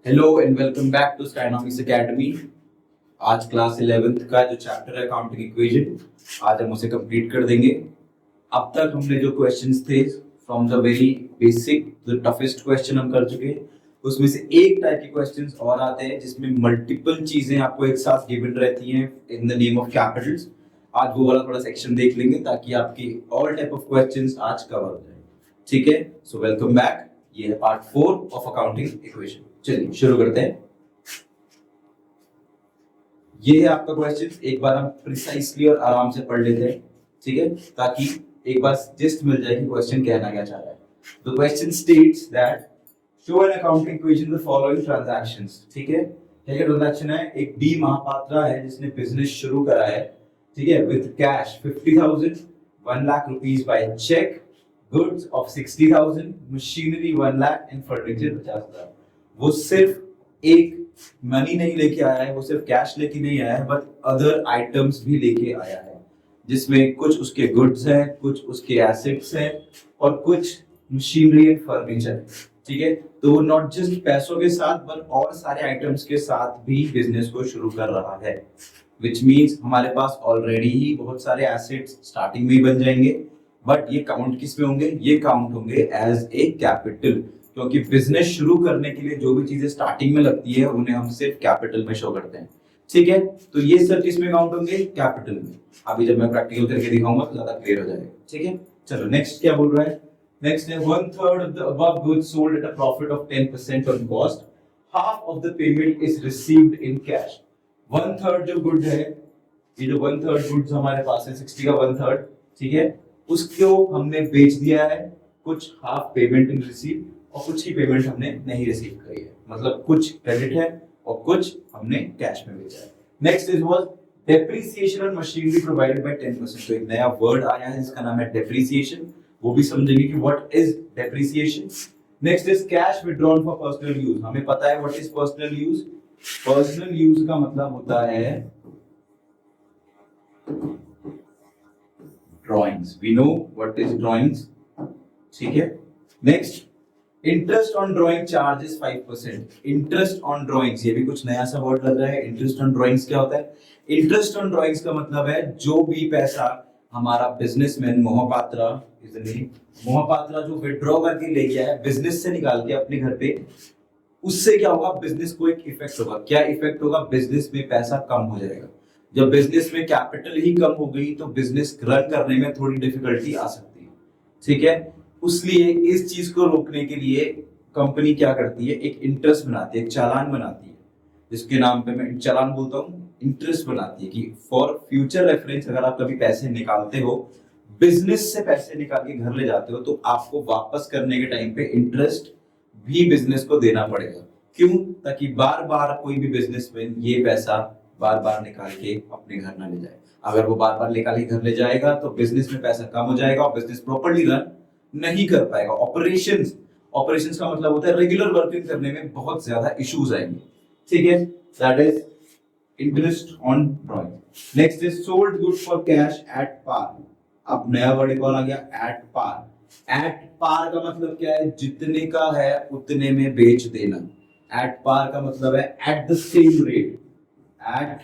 Hello and welcome back to Skynomics academy. आज class 11th का जो चैप्टर है अकाउंटिंग इक्वेशन, आज हम उसे कंप्लीट कर देंगे। अब तक हमने जो क्वेश्चंस थे from the very basic the toughest question हम कर चुके हैं। उसमें से एक टाइप के क्वेश्चंस और आते हैं जिसमें मल्टीपल चीजें आपको एक साथ गिवन रहती हैं in the name of Capitals. आज वो वाला थोड़ा सेक्शन देख लेंगे ताकि आपकी ऑल टाइप ऑफ क्वेश्चंस आज कवर हो जाए। ठीक है, सो वेलकम बैक। ये है पार्ट 4 ऑफ अकाउंटिंग इक्वेशन। चलिए शुरू करते हैं। ये है आपका क्वेश्चन, एक बार हम प्रिसाइसली और आराम से पढ़ लेते हैं, ठीक है, ताकि एक बार जिस्ट मिल जाए कि क्वेश्चन कहना क्या चाह रहा है। The question states that show an accounting equation the following transactions. ठीक है, क्या ट्रांजैक्शन है? एक डी महापात्रा है जिसने बिजनेस शुरू करा है, ठीक है, with cash 50,000, 1 lakh rupees by cheque, goods of 60,000, machinery 1 lakh and furniture 50,000। वो सिर्फ एक मनी नहीं लेके आया है, वो सिर्फ कैश लेके नहीं आया है, बट अदर आइटम्स भी लेके आया है, जिसमें कुछ उसके गुड्स हैं, कुछ उसके एसेट्स हैं और कुछ मशीनरी एंड फर्नीचर। ठीक है, तो वो नॉट जस्ट पैसों के साथ बट और सारे आइटम्स के साथ भी बिजनेस को शुरू कर रहा है, विच मीन्स हमारे पास ऑलरेडी ही बहुत सारे एसेट्स स्टार्टिंग में ही बन जाएंगे, बट ये काउंट किस में होंगे? ये काउंट होंगे एज ए कैपिटल, क्योंकि बिजनेस शुरू करने के लिए जो भी चीजें स्टार्टिंग में लगती है उन्हें हम सिर्फ कैपिटल में शो करते हैं। ठीक है, तो ये सब किसमें काउंट होंगे? कैपिटल में। अभी जब मैं प्रैक्टिकल करके दिखाऊंगा तो ज्यादा क्लियर हो जाएगा। ठीक है, चलो नेक्स्ट क्या बोल रहा है? नेक्स्ट है 1/3 of the above goods sold at a profit of 10% on cost, half of the payment is received in cash। 1/3 जो गुड है, ये जो 1/3 गुड्स हमारे पास है 60 का 1/3, ठीक है, उसको हमने बेच दिया है, कुछ हाफ पेमेंट इन रिसीव और कुछ ही पेमेंट हमने नहीं रिसीव करी है, मतलब कुछ क्रेडिट है और कुछ हमने कैश में बेचा है। Next is was depreciation on machinery provided by 10%। तो एक नया वर्ड आया है जिसका नाम है डेप्रिसिएशन, वो भी समझेंगे कि what is depreciation. Next is cash withdrawn for personal use. हमें पता है what is personal use. Personal use का मतलब होता है drawings. We know what is drawings, ठीक है। Next, interest on drawing charges 5%। Interest on drawings, ये भी कुछ नया सा वर्ड लग रहा है। इंटरेस्ट ऑन ड्राइंग्स क्या होता है? इंटरेस्ट ऑन ड्राइंग्स का मतलब है जो भी पैसा हमारा businessman Mohapatra is the name, Mohapatra जो विड्रॉ करके ले गया है बिजनेस से निकाल के अपने घर पे, उससे क्या होगा? बिजनेस को एक इफेक्ट होगा। क्या इफेक्ट होगा? बिजनेस में पैसा कम हो जाएगा। जब बिजनेस में कैपिटल ही कम हो गई तो बिजनेस रन करने में थोड़ी डिफिकल्टी आ सकती है, ठीक है। उसलिए इस चीज को रोकने के लिए कंपनी क्या करती है? एक इंटरेस्ट बनाती है, एक चालान बनाती है, जिसके नाम पे मैं चालान बोलता हूँ, इंटरेस्ट बनाती है कि फॉर फ्यूचर रेफरेंस अगर आप कभी पैसे निकालते हो, बिजनेस से पैसे निकाल के घर ले जाते हो, तो आपको वापस करने के टाइम पे इंटरेस्ट भी बिजनेस को देना पड़ेगा। क्यों? ताकि बार बार कोई भी बिजनेसमैन ये पैसा बार बार निकाल के अपने घर ना ले जाए। अगर वो बार बार निकाल के घर ले जाएगा तो बिजनेस में पैसा कम हो जाएगा और बिजनेस प्रॉपर्ली रन नहीं कर पाएगा। ऑपरेशंस, ऑपरेशंस का मतलब होता है रेगुलर वर्किंग करने में बहुत ज्यादा इश्यूज आएंगे, ठीक है। That is interest on drawing. Next is sold good for cash at par. अब नया वर्ड एक और आ गया, एट पार। एट पार का मतलब क्या है? जितने का है उतने में बेच देना। एट पार का मतलब है at the same rate, at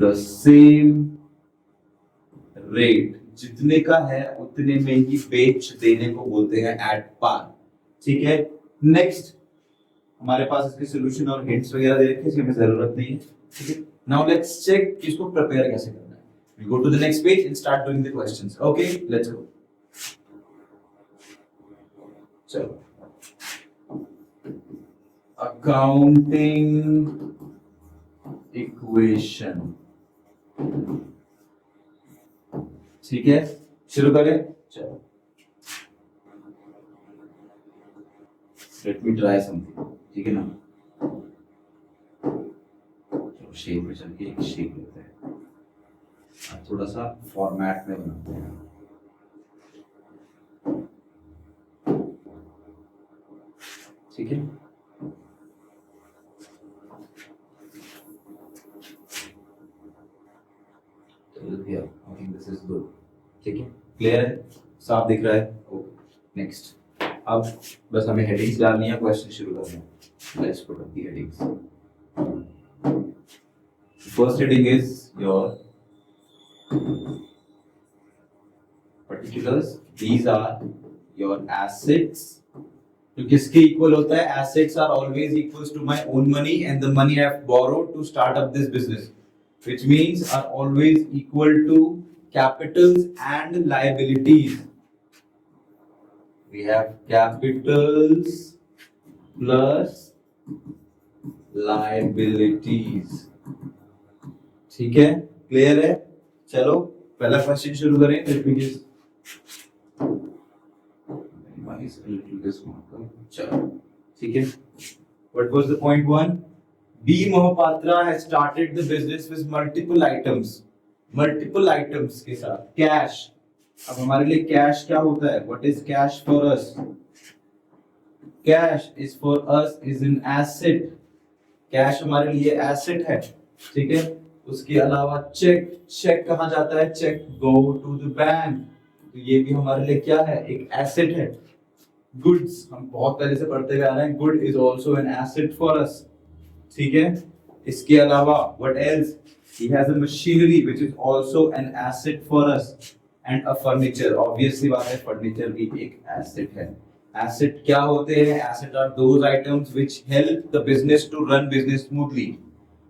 the same rate, जितने का है उतने में ही बेच देने को बोलते हैं एट पार, ठीक है। नेक्स्ट, हमारे पास इसके सॉल्यूशन और हिंट्स वगैरह दे रखे हैं, इसकी हमें जरूरत नहीं है, ठीक है। नाउ लेट्स चेक कि इसको प्रिपेयर कैसे करना है। We go to the next page and start doing the questions. Okay, let's go. चलो, अकाउंटिंग इक्वेशन, ठीक है, शुरू करें। चलो, लेट मी ट्राई समथिंग, ठीक है ना। चलो शेप में चल के एक शेप लेते हैं, थोड़ा सा फॉर्मेट में बनाते हैं, ठीक है। I think this is good, ठीक है, क्लियर है, साफ दिख रहा है। ओके, नेक्स्ट अब बस हमें हेडिंग्स डालनी है, क्वेश्चन शुरू करना है. Let's put up the headings. First heading is your particulars. These are your assets. तो किसके इक्वल होता है? Assets are always equals to my own money and the money I have borrowed to start up this business, which means are always equal to capitals and liabilities. We have capitals plus liabilities. ठीक है, clear है? चलो पहला question शुरू करें. चलो ठीक है. What was the point one? B Mohapatra has started the business with multiple items. Multiple items के साथ cash. अब हमारे लिए cash क्या होता है? What is cash for us? Cash is for us is an asset. Cash हमारे लिए asset है. ठीक है. उसके अलावा चेक कहाँ जाता है? Cheque go to the bank. तो ये भी हमारे लिए क्या है? एक asset है. Goods हम बहुत पहले से पढ़ते हुए आ रहे हैं. Good is also an asset for us. ठीक है. इसके अलावा what else? He has a machinery which is also an asset for us and a furniture. Obviously बात है, furniture भी एक asset है. Asset क्या होते हैं? Asset are those items which help the business to run business smoothly.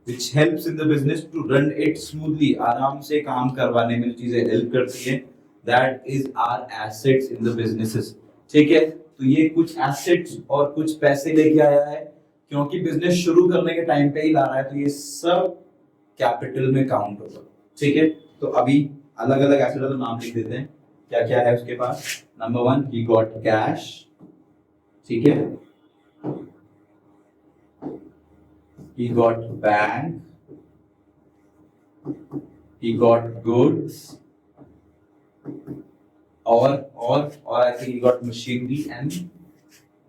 Which helps in the business to run it smoothly. आराम से काम करवाने में चीजें help करती हैं. That is our assets in the businesses. ठीक है. तो ये कुछ एसेट्स और कुछ पैसे लेके आया है, क्योंकि बिजनेस शुरू करने के टाइम पे ही ला रहा है, तो ये सब कैपिटल में काउंट होगा. ठीक है. तो अभी अलग अलग एसेट का नाम लिख देते हैं. क्या क्या है उसके पास? Number one, he got cash. ठीक है. He got bank. He got goods. or I think he got machinery and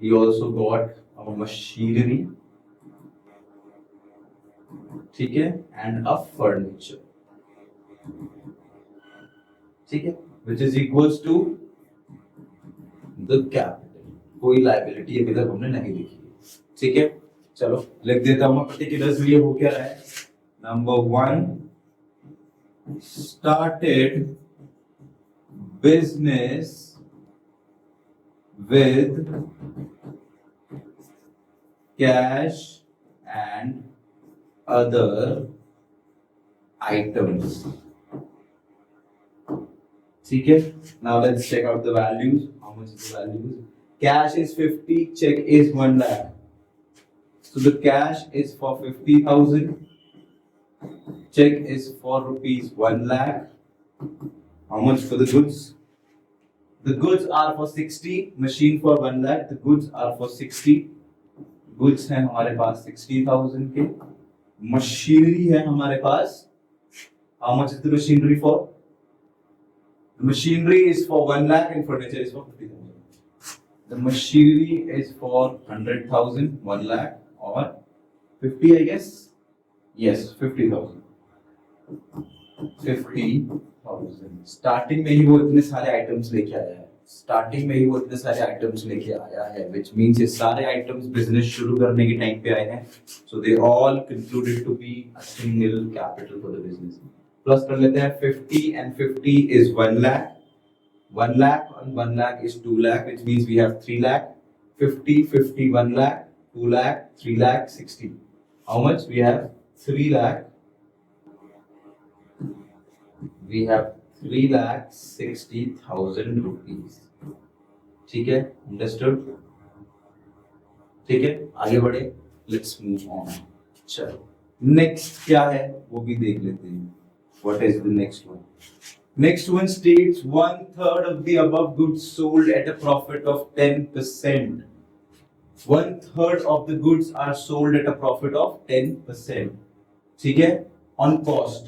he also got a machinery. ठीक है. and a furniture. ठीक है. which is equals to the capital. कोई liability अभी तक हमने नहीं लिखी. ठीक है. चलो लिख देता हूँ. particulars ये हो क्या रहा है? Number one, started business with cash and other items. ठीक है. Now let's check out the values. How much is the values? Cash is 50, check is 1 lakh. So the cash is for 50,000. Check is for rupees 1 lakh. How much for the goods? The goods are for 60. Machine for 1 lakh. The goods are for 60. Goods हैं हमारे पास 60,000 के. Machinery है हमारे पास. How much is the machinery for? The machinery is for 1 lakh and furniture is for 50,000. The machinery is for 100,000, 1 lakh or 50, I guess. Yes, 50,000. 50,000. Starting में ही वो इतने सारे items लेके आया है. स्टार्टिंग में ही वो इतने सारे आइटम्स लेके आया है, which means ये सारे आइटम्स बिजनेस शुरू करने के टाइम पे आए हैं. So they all concluded to be a single capital for the business. Plus कर लेते हैं. 50 and 50 is 1 lakh. 1 lakh and 1 lakh is 2 lakh, which means we have 3 lakh. 50, 50, 1 lakh, 2 lakh, 3 lakh, 60. How much? We have 3 lakh. We have 3,60,000 rupees. ठीक है. Understood? ठीक है. आगे बढ़े. Let's move on. चलो. Next क्या है वो भी देख लेते हैं. What is the next one? Next one states 1/3 of the above goods sold at a profit of 10%. 1/3 of the goods are sold at a profit of 10%. ठीक है. On cost.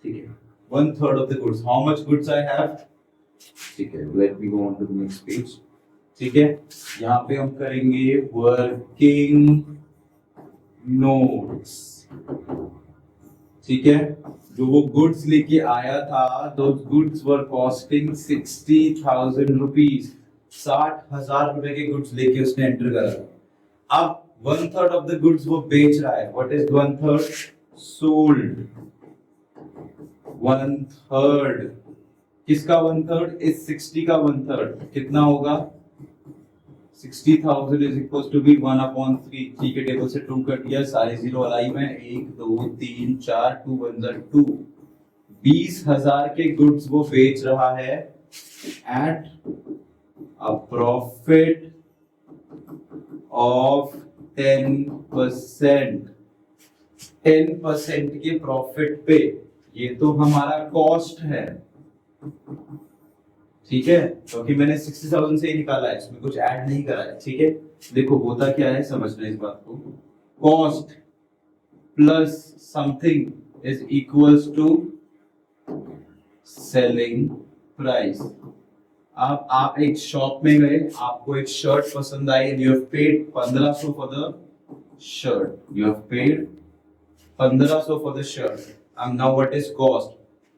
ठीक है. 1/3 of the goods. How much goods I have? ठीक है. Let me go on to the next page. ठीक है. यहाँ पे हम करेंगे working notes. ठीक है. जो वो goods लेके आया था, those goods were costing 60,000 rupees. 60,000 रुपए के गुड्स लेके उसने एंटर करा। अब 1/3 ऑफ द गुड्स वो बेच रहा है। What is 1/3? सोल्ड। 1/3 किसका 1/3? इस 60 का 1/3 कितना होगा? 60,000 इज इक्वल टू बी 1/3। ठीक है, टेबल से 2 कट दिया, सारे जीरो अलाइव हैं। 1 2 3 4, 2 1 2। 20,000 के गुड्स वो बेच रहा है एट अ प्रॉफिट ऑफ 10%। 10% के प्रॉफिट पे। ये तो हमारा कॉस्ट है, ठीक है, क्योंकि मैंने 60,000 से ही निकाला है, इसमें कुछ ऐड नहीं करा है। ठीक है, देखो होता क्या है, समझना इस बात को। Cost plus something is equals to selling price. अब आप एक शॉप में गए, आपको एक शर्ट पसंद आई and you have paid 1500 for the shirt. You have paid 1500 for the shirt. And now what is cost?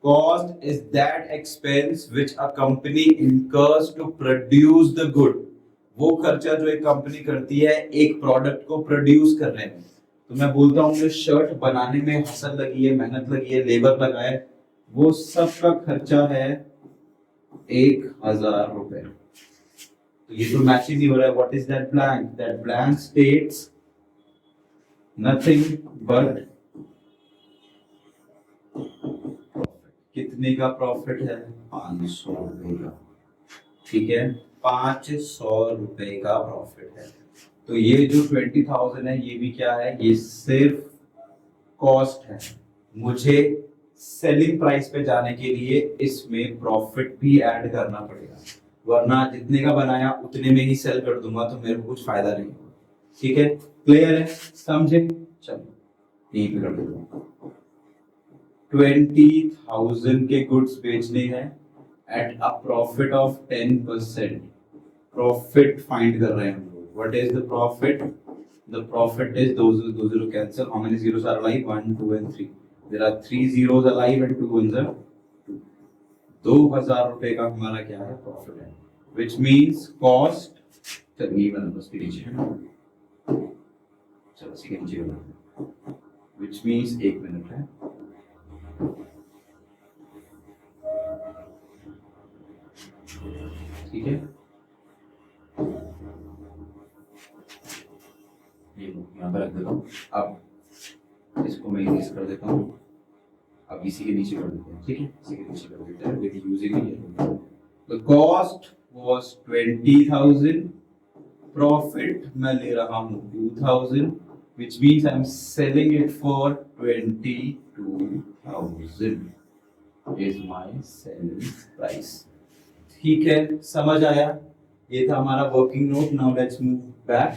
Cost is that expense which a company incurs to produce the good. वो खर्चा जो एक company करती है एक product को produce करने में। तो मैं बोलता हूँ कि शर्ट बनाने में हसल लगी है, मेहनत लगी है, लेबर लगा है, वो सब का खर्चा है 1,000 रुपए। तो ये तो मैच ही नहीं हो रहा है। What is that blank? That blank states nothing but कितने का प्रॉफिट है? 500 रुपए का। ठीक है, 500 रुपए का प्रॉफिट है। तो ये जो 20,000 है ये भी क्या है? ये सिर्फ कॉस्ट है। मुझे सेलिंग प्राइस पे जाने के लिए इसमें प्रॉफिट भी ऐड करना पड़ेगा, वरना जितने का बनाया उतने में ही सेल कर दूंगा तो मेरे को कुछ फायदा नहीं होगा। ठीक है, क्लियर है, समझे? चलो यहीं पे कर देता हूं। 20,000 के गुड्स बेचने हैं at a profit of 10%। Profit find कर रहे हैं हम लोग। What is the profit? The profit is two zero cancel. How many zeros are alive? 1 2 and 3। there are 3 zeros alive and 2 ones are 2। 2,000 रुपए का हमारा क्या है? प्रॉफिट है, which means cost। चलिए बना बस के नीचे, चलो इसके नीचे बना, which means 1 मिनट है। ठीक है, ये यहाँ पर रख देता हूँ। अब इसको मैं इरेज कर देता हूँ। अब इसी के नीचे कर देते हैं। ठीक है, इसी के नीचे कर देते हैं विद यूजिंग ये। द कॉस्ट वाज 20,000, प्रॉफिट मैं ले रहा हूँ 2,000, which means I'm selling it for 22,000 is my selling price। ठीक है, समझ आया? ये था हमारा working note. Now let's move back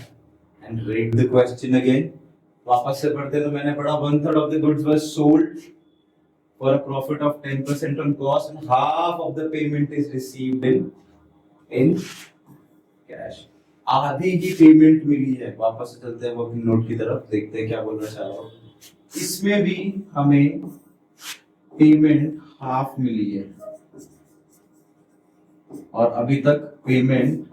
and read the question again. वापस से पढ़ते तो मैंने पढ़ा 1/3 of the goods were sold for a profit of 10% on cost and half of the payment is received in cash. आधी ही payment मिली है। वापस से चलते हैं वर्किंग नोट की तरफ, देखते हैं क्या बोलना चाह रहा हूं। इसमें भी हमें पेमेंट हाफ मिली है और अभी तक पेमेंट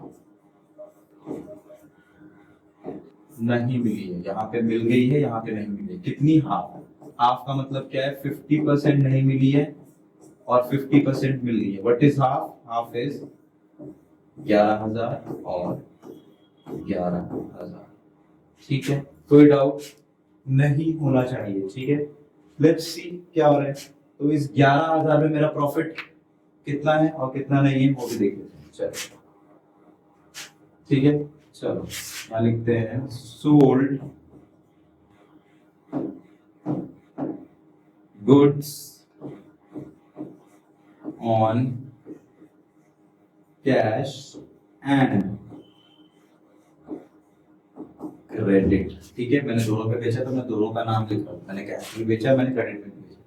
नहीं मिली है। यहाँ पे मिल गई है, यहाँ पे नहीं मिली है। कितनी? हाफ। हाफ का मतलब क्या है? 50% नहीं मिली है और 50% मिल गई है। What is half? Half is 11,000 और 11,000। ठीक है, कोई डाउट नहीं होना चाहिए। ठीक है, लेट्स सी क्या हो रहा है। तो इस 11,000 में मेरा प्रॉफिट कितना है और कितना नहीं है वो भी देख लेते हैं। चलो ठीक है, चलो यहाँ लिखते हैं sold goods on cash and credit. ठीक है, मैंने दोनों पे बेचा तो मैं दोनों का नाम लिख रहा हूं। मैंने कैश में बेचा, मैंने क्रेडिट में बेचा।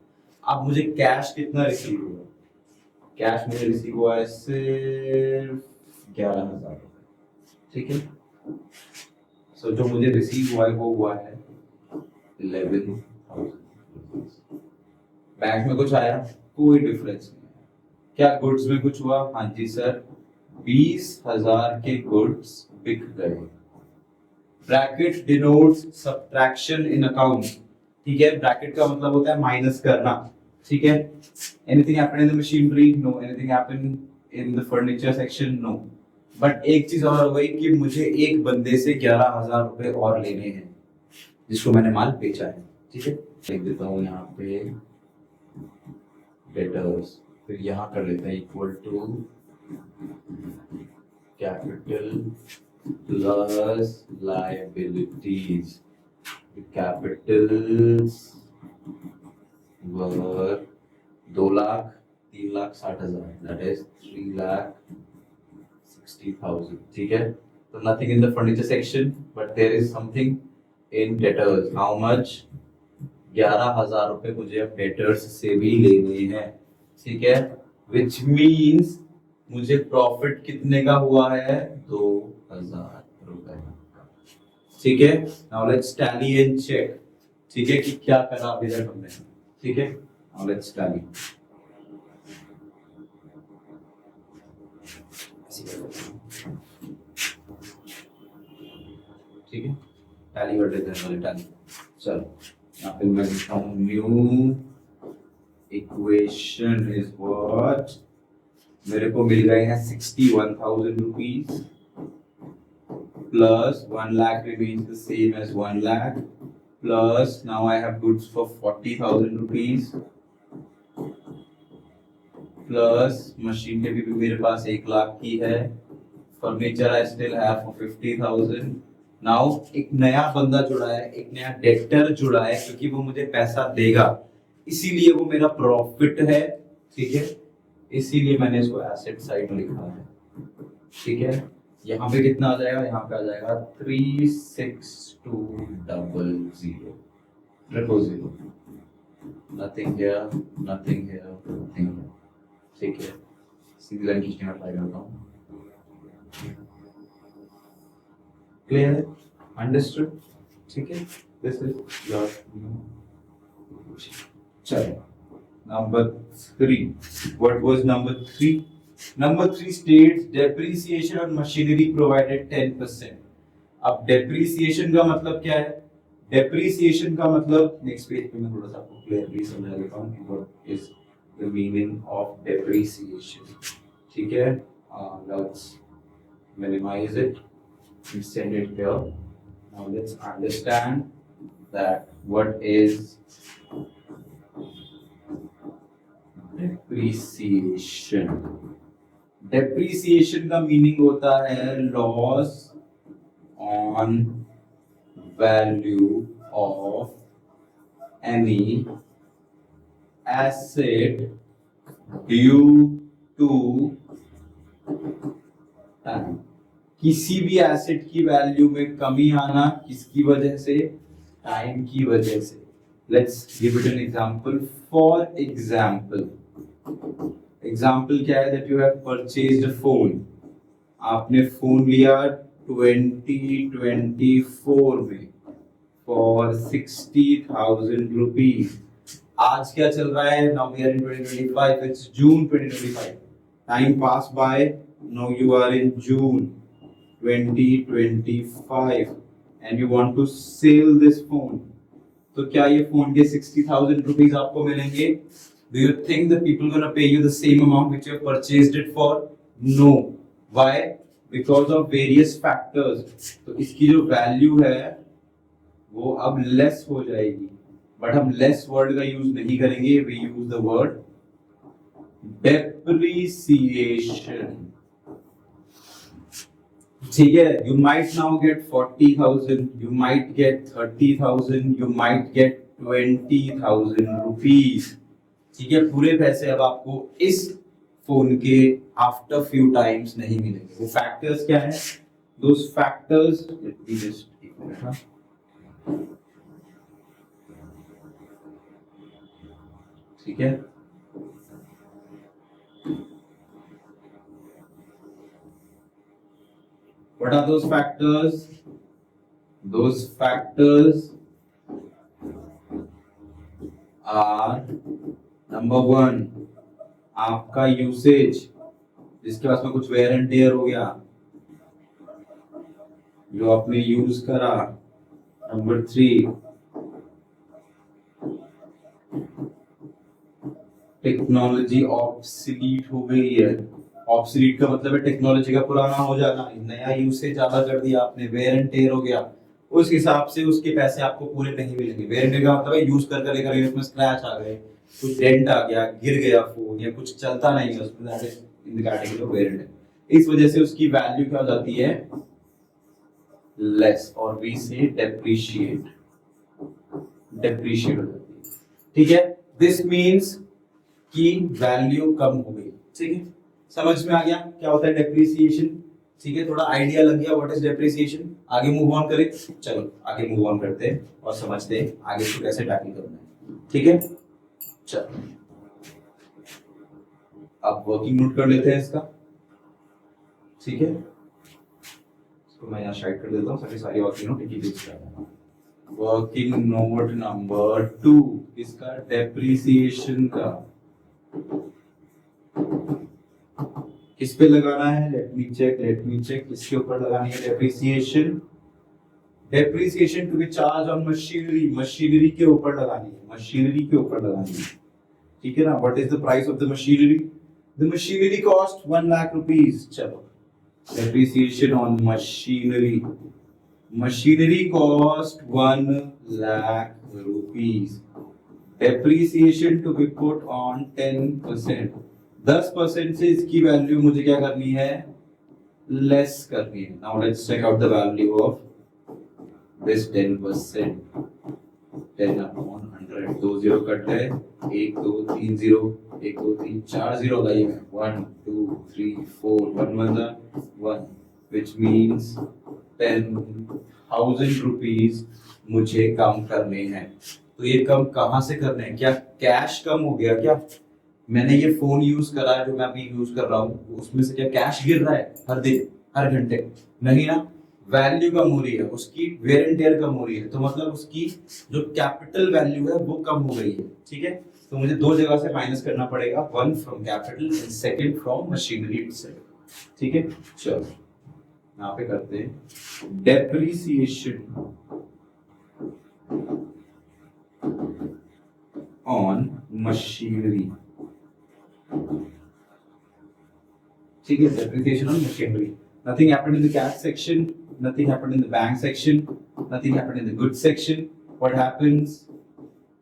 अब मुझे कैश कितना रिसीव हुआ? कैश मुझे रिसीव हुआ है सिर्फ 11,000 रुपए। ठीक है, सो जो मुझे रिसीव हुआ है वो हुआ है 11,000। बैंक में कुछ आया? कोई डिफरेंस नहीं। क्या गुड्स में कुछ हुआ? हाँ जी सर, 20,000 के गुड्स बिक गए। ब्रैकेट डिनोट्स सब्ट्रैक्शन इन अकाउंट, ठीक है, ब्रैकेट का मतलब होता है माइनस करना, ठीक है। Anything happened in the machinery, no. Anything happened in the furniture section, no. But एक चीज और हो गई कि मुझे एक बंदे से 11,000 रुपए और लेने हैं जिसको मैंने माल बेचा है, ठीक है। लिख देता हूँ यहाँ पे डेटर्स, फिर यहाँ कर लेते हैं equal to capital plus liabilities. Capitals were 2,03,60,000, that is 3,60,000, ठीक है। तो nothing in the furniture section but there is something in debtors. How much? 11,000 रुपए मुझे अब डेटर्स से भी लेने हैं, ठीक है। विच मीन्स मुझे प्रॉफिट कितने का हुआ है? 2,000 रुपए, ठीक है। Now let's tally and check, ठीक है, कि क्या करा अभी तक हमने, ठीक है। Now let's tally. ठीक है, टैली कर लेते हैं पहले टैली। चलो यहाँ पे मैं लिखता हूँ न्यू इक्वेशन इज व्हाट, मेरे को मिल गए हैं 61,000 rupees plus 1 lakh remains the same as 1 lakh plus now I have goods for 40,000 rupees plus machine भी मेरे पास 1 लाख की है, furniture I still have for 50,000। Now एक नया बंदा जुड़ा है, एक नया डेटर जुड़ा है, क्योंकि वो मुझे पैसा देगा, इसीलिए वो मेरा प्रॉफिट है, ठीक है। इसीलिए मैंने इसको एसेट साइड में लिखा है, ठीक है। यहाँ पे कितना आ जाएगा? यहाँ पे आ जाएगा 36200, nothing here, nothing here, nothing here, ठीक है। सीधी लाइन खींचने में अप्लाई करता हूँ। क्लियर है? अंडरस्टूड, ठीक है। This is your. चलो number 3, what was number 3? Number 3 states depreciation on machinery provided 10%। अब डेप्रिसिएशन का मतलब क्या है? डेप्रिसिएशन का मतलब नेक्स्ट पेज पे मैं थोड़ा सा आपको क्लियरली समझा देता हूँ कि what is the meaning of depreciation, ठीक है। Let's minimize it and send it here. Now let's understand that what is depreciation. Depreciation का मीनिंग होता है loss on value of any asset due to time. किसी भी asset की value में कमी आना किसकी वजह से? टाइम की वजह से। Let's give it an example. For example क्या है? That you have purchased a phone, आपने फोन लिया 2024 में फॉर 60,000 रुपीज। आज क्या चल रहा है? Now we are in 2025, it's June 2025। Time pass by, now you are in June 2025 and you want to sell this phone, तो क्या ये फोन के 60,000 रुपीज आपको मिलेंगे? Do you think the people gonna pay you the same amount which you have purchased it for? No. Why? Because of various factors. तो इसकी जो value है वो अब लेस हो जाएगी, बट हम लेस वर्ड का यूज नहीं करेंगे, we use the word depreciation, ठीक है। You might now get 40,000, you might get 30,000, you might get 20,000 rupees, ठीक है। पूरे पैसे अब आपको इस फोन के आफ्टर फ्यू टाइम्स नहीं मिलेंगे। वो फैक्टर्स क्या है? Those factors, let me just एक मिनट, हाँ, ठीक है। What are those factors? Those factors are number 1, आपका यूसेज, जिसके पास में कुछ वेयर एंड टेयर हो गया, जो आपने यूज करा। नंबर 3, टेक्नोलॉजी ऑब्सलीट हो गई है। ऑब्सलीट का मतलब है टेक्नोलॉजी का पुराना हो जाना, नया यूसेज ज्यादा कर दिया आपने, वेयर एंड टेयर हो गया, उस हिसाब से उसके पैसे आपको पूरे नहीं मिलेंगे। वेयर एंड टेयर का मतलब है यूज कर कर उसमें स्क्रैच आ गए, कुछ डेंट आ गया, गिर गया फोन, या कुछ चलता नहीं है उसमें, that is in the category of wear and tear. इस वजह से उसकी वैल्यू क्या हो जाती है, लेस, और वी से डेप्रिशिएट, डेप्रिशिएट हो जाती है। ठीक है, दिस मींस की वैल्यू कम हो गई। ठीक है, समझ में आ गया क्या होता है डेप्रिसिएशन। ठीक है, थोड़ा आइडिया लग गया व्हाट इज डेप्रिसिएशन। आगे मूव ऑन करें, चलो आगे मूव ऑन करते हैं और समझते हैं आगे इसको कैसे टैकल करना है। ठीक है, चलो अब वर्किंग नोट कर लेते हैं इसका। ठीक है, इसको मैं यहाँ साइड कर देता हूँ, सारी वर्किंग नोट एक ही पेज पे। वर्किंग नोट नंबर 2 इसका डेप्रिसिएशन का किस पे लगाना है, लेट मी चेक इसके ऊपर लगानी है depreciation. Depreciation to be charge on machinery, machinery के ऊपर लगानी है, मशीनरी के ऊपर लगानी है। ठीक है ना, what is the price of the machinery, the machinery cost 1 lakh rupees. चलो depreciation on machinery, machinery cost 1 lakh rupees, depreciation to be put on 10%, 10% से इसकी वैल्यू मुझे क्या करनी है, लेस करनी है। Now let's check out the value of this 10%, 10 upon 100, 2 zero cut है, 1 2 3 जीरो, 1 2 3 4 जीरो लगाइए, 1 2 3 4, 1 1 1, which means 10,000 रुपीस मुझे कम करने हैं। तो ये कम कहां से करने हैं, क्या कैश कम हो गया क्या, मैंने ये फोन यूज करा है जो मैं अभी यूज कर रहा हूँ, उसमें से क्या कैश गिर रहा है हर दिन हर घंटे, नहीं ना, वैल्यू कम हो रही है उसकी, वेयर एंड टेयर कम हो रही है, तो मतलब उसकी जो कैपिटल वैल्यू है वो कम हो गई है। ठीक है, तो मुझे दो जगह से माइनस करना पड़ेगा, one from capital and second from machinery itself. ठीक है, चलो यहाँ पे करते हैं डेप्रिसिएशन ऑन मशीनरी। ठीक है, depreciation on machinery. Nothing happened in the cash section, nothing happened in the bank section, nothing happened in the goods section. What happens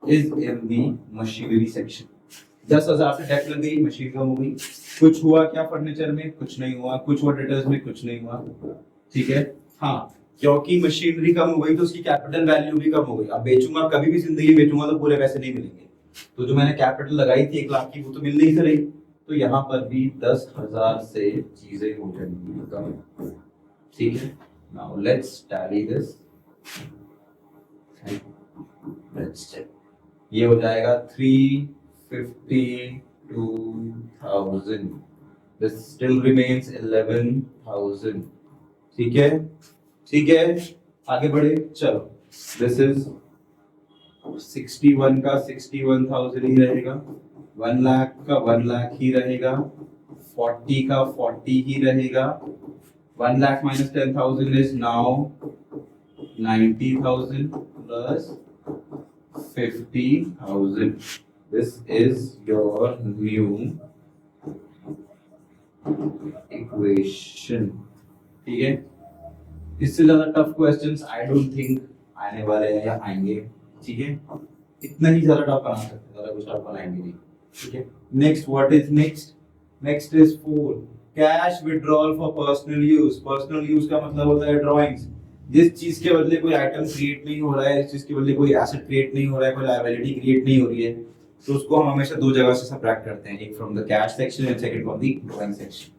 is in the machinery section. 10,000 से date लग गई, machine कम हो गई, कुछ हुआ क्या फर्नीचर में, कुछ नहीं हुआ, कुछ हुआ डेटर्स में, कुछ नहीं हुआ। ठीक है, हाँ, क्योंकि मशीनरी कम हो गई तो उसकी कैपिटल वैल्यू भी कम हो गई। अब बेचूंगा, कभी भी जिंदगी में बेचूंगा तो पूरे पैसे नहीं मिलेंगे, तो जो मैंने कैपिटल लगाई थी 1 लाख की वो तो मिल नहीं रही, तो यहाँ पर भी 10,000 से चीजें हो जाएंगी कम। ठीक है, now let's tally this, let's check, ये हो जाएगा 352,000, दिस स्टिल रिमेन्स 11,000। ठीक है, ठीक है, आगे बढ़े, चलो दिस इज 61 का 61,000 ही रहेगा, 1 लाख का 1 लाख ही रहेगा, 40 का 40 ही रहेगा, 1 lakh minus 10,000 is now 90,000 plus 50,000. This is your new equation. ठीक है, इससे ज्यादा tough questions I don't think आने वाले हैं या आएंगे। ठीक है, इतना ही ज्यादा टफ बना सकते हैं, ज्यादा कुछ टफ बनाएंगे नहीं। ठीक है, next, what is next, next is 4, cash withdrawal for personal use. Personal use का मतलब होता है ड्राइंग्स, जिस चीज के बदले कोई आइटम क्रिएट नहीं हो रहा है, इस चीज के बदले कोई एसेट क्रिएट नहीं हो रहा है, कोई लायबिलिटी क्रिएट नहीं हो रही है, तो उसको हम हमेशा दो जगह से सबट्रैक्ट करते हैं, एक from the cash section and second from the drawing section.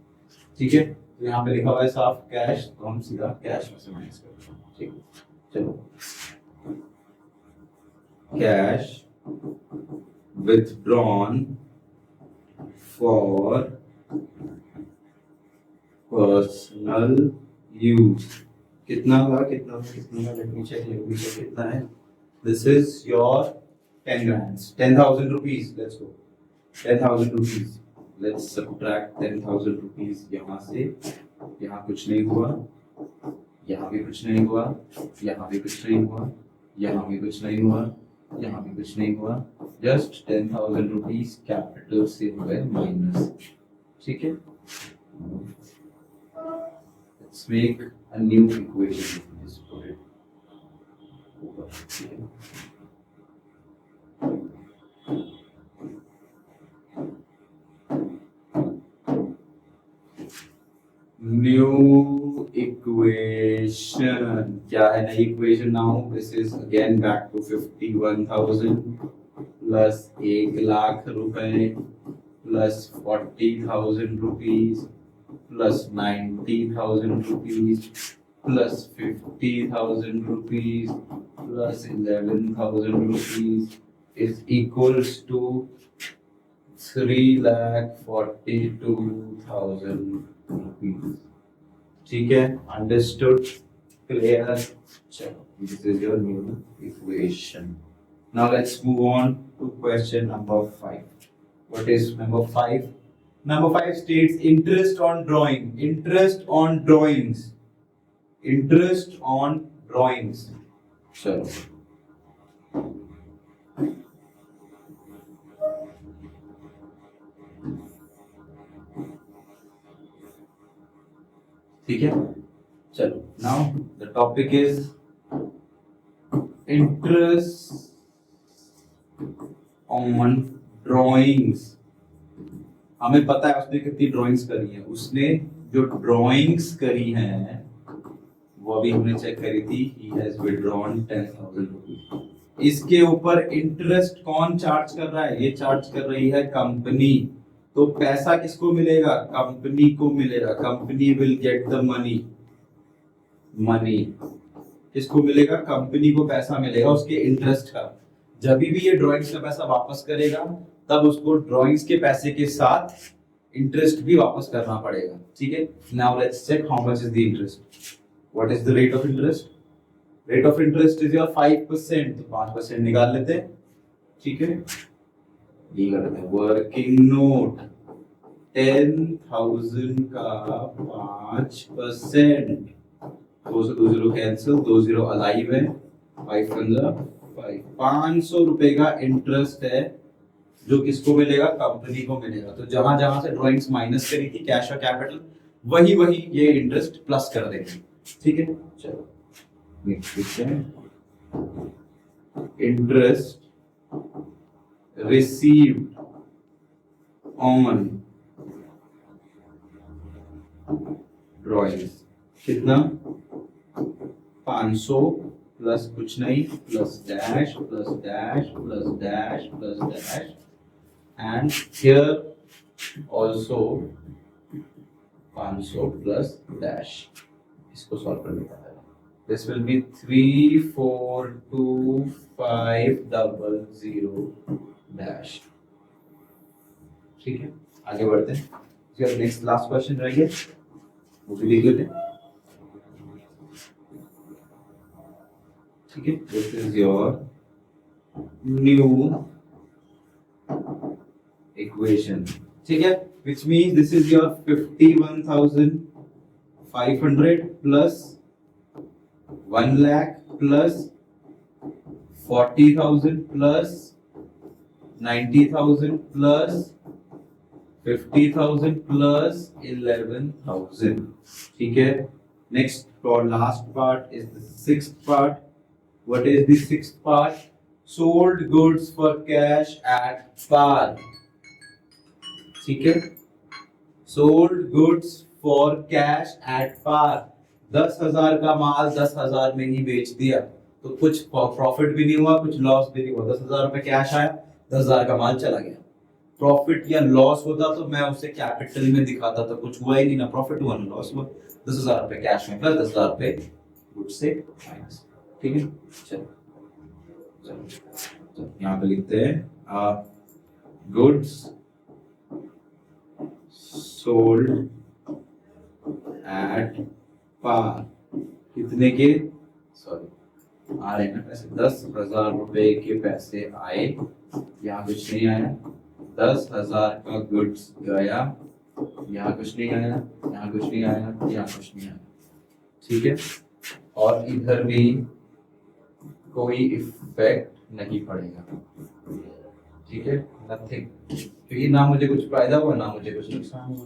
ठीक है, तो यहाँ पे लिखा हुआ है साफ कैश, तो हम सीधा कैश में से माइनस करते हैं। ठीक है, चलो cash withdrawn for personal use, कितना था let me check कितना है, this is your 10 grand, 10,000 rupees, let's go, 10,000 rupees, let's subtract 10,000 rupees यहाँ से, यहाँ कुछ नहीं हुआ, यहाँ भी कुछ नहीं हुआ, यहाँ भी कुछ नहीं हुआ, यहाँ भी कुछ नहीं हुआ, यहाँ भी कुछ नहीं हुआ, जस्ट 10,000 रुपीज कैपिटल से हुए माइनस। ठीक है, let's make a new equation, just put it ऊपर। न्यू इक्वेशन क्या है? नई equation now this is again back to 51,000 plus 1,00,000 रुपए plus 40,000 rupees plus 90,000 rupees plus 50,000 rupees plus 11,000 rupees is equals to 3,42,000 rupees. ठीक है, understood, clear? चलो, this is your new equation. Now let's move on to question number 5. What is number 5? Number 5 states interest on drawing. Interest on drawings. Interest on drawings. चलो, ठीक है, चलो। Now the topic is interest on drawings. हमें पता है उसने कितनी drawings करी है। उसने जो ड्राइंग्स करी हैं वो अभी हमने चेक करी थी। He has withdrawn 10,000 rupees. इसके ऊपर इंटरेस्ट कौन चार्ज कर रहा है? ये चार्ज कर रही है कंपनी। तो पैसा किसको मिलेगा? कंपनी को मिलेगा। Company will get the money. Money किसको मिलेगा? कंपनी को पैसा मिलेगा उसके इंटरेस्ट का। जब भी ये ड्राइंग्स का पैसा वापस करेगा तब उसको ड्राइंग्स के पैसे के साथ इंटरेस्ट भी वापस करना पड़ेगा। ठीक है, now let's check how much is the interest. What is the rate of interest? Rate of interest is your 5%। तो 5% निकाल लेते हैं। ठीक है, वर्किंग नोट 10,000 का 5%। 2 कैंसिल, 2 0 अलाइव है, 5 5 500 रुपए का इंटरेस्ट है जो किसको मिलेगा? कंपनी को मिलेगा। तो जहां जहां से ड्राइंग्स माइनस करी थी कैश और कैपिटल, वही वही ये इंटरेस्ट प्लस कर देंगे। ठीक है, चलो नेक्स्ट है इंटरेस्ट received on drawings। कितना? 500 प्लस कुछ नहीं plus dash plus dash plus dash plus dash and here also 500 plus dash. इसको सॉल्व करने का है। This will be 3,4,2,5,0,0 dash. ठीक है, आगे बढ़ते हैं। इसका नेक्स्ट लास्ट क्वेश्चन रह गया, वो भी देख लेते हैं। ठीक है, this is your new equation. ठीक है, which means this is your 51,500 plus 1 lakh plus 40,000 plus 90,000 plus 50,000 plus 11,000। ठीक है, next or last part is the sixth part. What is the sixth part? Sold goods for cash at par। ठीक है, sold goods for cash at par। 10,000 का माल 10,000 में ही बेच दिया तो कुछ प्रॉफिट भी नहीं हुआ, कुछ लॉस भी नहीं हुआ। 10,000 रुपए कैश आया, 10,000 का माल चला गया। प्रॉफिट या लॉस होता तो मैं उसे कैपिटल में दिखाता, तो कुछ हुआ ही नहीं, ना प्रॉफिट हुआ ना लॉस हुआ। 10,000 रुपए कैश में प्लस 10,000 रुपए गुड से माइनस। ठीक है, चलो चलो यहाँ पे लिखते हैं गुड्स सोल्ड एट पार। कितने के? सॉरी आ रहे हैं पैसे, 10,000 रुपए के पैसे आए। यहाँ कुछ नहीं आया, 10,000 का गुड्स गया, यहाँ कुछ नहीं आया, यहाँ कुछ नहीं आया, यहाँ कुछ नहीं आया, ठीक है। और इधर भी कोई इफेक्ट नहीं पड़ेगा, ठीक है, नथिंग, क्योंकि ना मुझे कुछ फायदा हुआ ना मुझे कुछ नुकसान हुआ,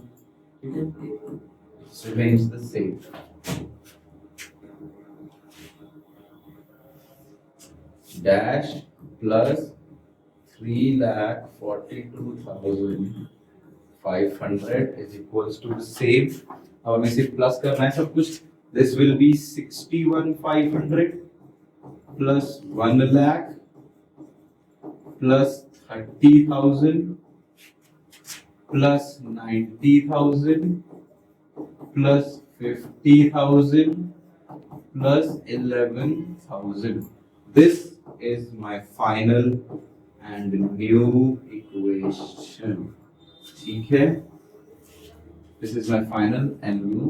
ठीक है। Remains the same. Dash plus 3,42,500 is equals to same। अब हमें सिर्फ प्लस करना है सब कुछ। This will be 61,500 plus 1 lakh plus 30,000 plus 90,000 plus 50,000 plus 11,000. This is my final and new equation, ठीक है। This is my final and new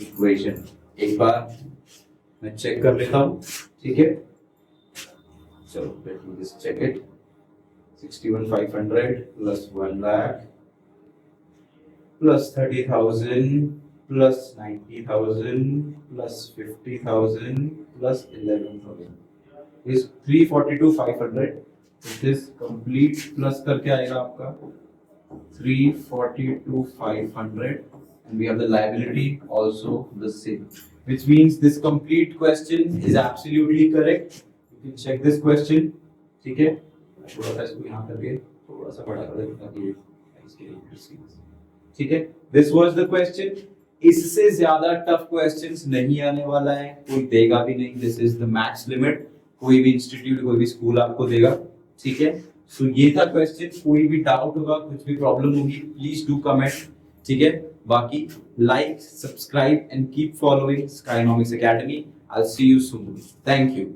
equation। एक बार मैं चेक कर लेता हूँ, ठीक है। चलो let me just check it। 61,500 plus 1 lakh plus 30,000 plus 90,000 plus 50,000 plus 11,000 is 342,500। This complete plus करके आएगा आपका 342,500 and we have the liability also the same, which means this complete question is absolutely correct। You can check this question, ठीक है। थोड़ा सा इसको यहाँ करके थोड़ा सा बड़ा कर देता हूँ ताकि इसके interesting, ठीक है। This was the question। इससे ज्यादा टफ क्वेश्चंस नहीं आने वाला है, कोई देगा भी नहीं। This is the max limit। कोई भी इंस्टीट्यूट कोई भी स्कूल आपको देगा, ठीक है। सो ये था क्वेश्चन। कोई भी डाउट होगा, कुछ भी प्रॉब्लम होगी, प्लीज डू कमेंट, ठीक है। बाकी like, subscribe and keep following Skynomics academy. I will see you soon. Thank you.